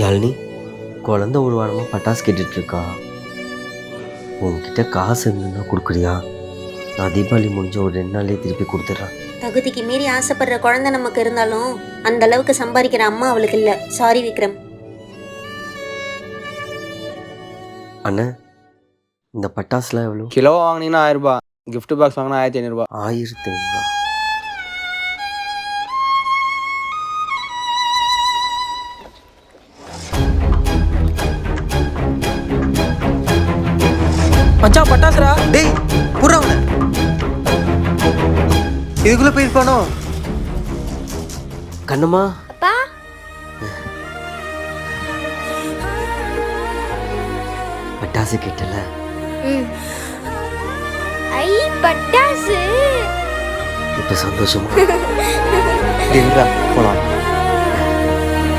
யாழினி, குழந்தை ஒரு வாரமாக பட்டாசு கேட்டுட்டு இருக்கா. உன்கிட்ட காசு இருந்ததுன்னா கொடுக்குறியா? நான் தீபாவளி முடிஞ்ச ஒரு 2 நாள்லேயே திருப்பி கொடுத்துட்றேன். தகுதிக்கு மீறி ஆசைப்படுற குழந்தை நமக்கு இருந்தாலும் அந்த அளவுக்கு சம்பாதிக்கிற அம்மா அவளுக்கு இல்லை. சாரி விக்ரம். அண்ணே, இந்த பட்டாசுலாம் எவ்வளோ? கிலோ வாங்கினீங்கன்னா 1000 ரூபாய், gift பாக்ஸ் வாங்கினா 1500 ரூபாய். 1500. மச்சான் பட்டாசுரா. டேய் புறாவன இதுக்குள்ள போயிருப்பானோ? கண்ணம்மா, அப்பா, பட்டாசு கேட்டல. ஐ பட்டாசு. இப்போ சந்தோஷமா? டேய், போலாம்.